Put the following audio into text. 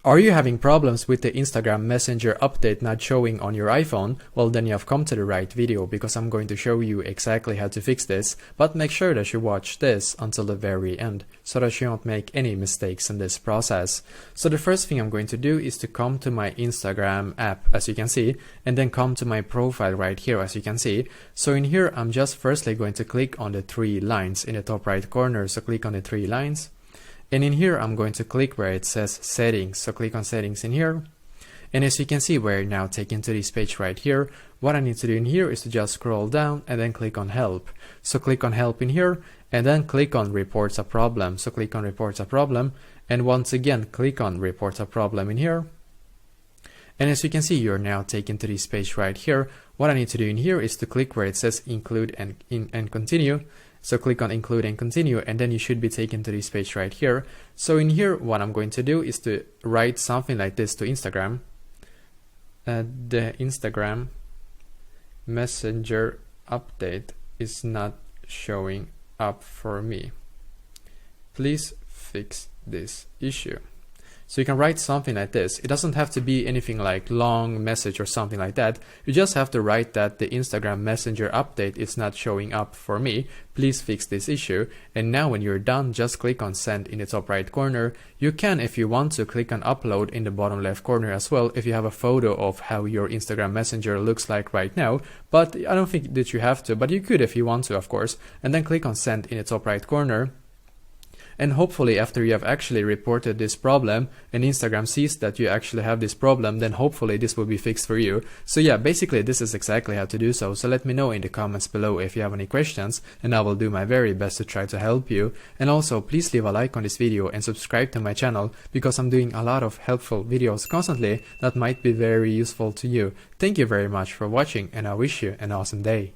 Are you having problems with the Instagram Messenger update not showing on your iPhone? Well, then you have come to the right video because I'm going to show you exactly how to fix this, but make sure that you watch this until the very end so that you don't make any mistakes in this process. So the first thing I'm going to do is to come to my Instagram app, as you can see, and then come to my profile right here, as you can see. So in here, I'm just firstly going to click on the three lines in the top right corner. So click on the three lines. And in here, I'm going to click where it says settings. So click on settings in here. And as you can see, we're now taken to this page right here. What I need to do in here is to just scroll down and then click on help. So click on help in here and then click on reports a problem. So click on reports a problem. And once again, click on reports a problem in here. And as you can see, you're now taken to this page right here. What I need to do in here is to click where it says include and continue. So click on include and continue, and then you should be taken to this page right here. So in here, what I'm going to do is to write something like this to Instagram. The Instagram Messenger update is not showing up for me. Please fix this issue. So you can write something like this. It doesn't have to be anything like long message or something like that. You just have to write that the Instagram Messenger update is not showing up for me. Please fix this issue. And now when you're done, just click on send in the top right corner. You can, if you want to, click on upload in the bottom left corner as well if you have a photo of how your Instagram Messenger looks like right now. But I don't think that you have to, but you could if you want to, of course. And then click on send in the top right corner. And hopefully after you have actually reported this problem and Instagram sees that you actually have this problem, then hopefully this will be fixed for you. So yeah, basically this is exactly how to do so. So let me know in the comments below if you have any questions, and I will do my very best to try to help you. And also please leave a like on this video and subscribe to my channel because I'm doing a lot of helpful videos constantly that might be very useful to you. Thank you very much for watching, and I wish you an awesome day.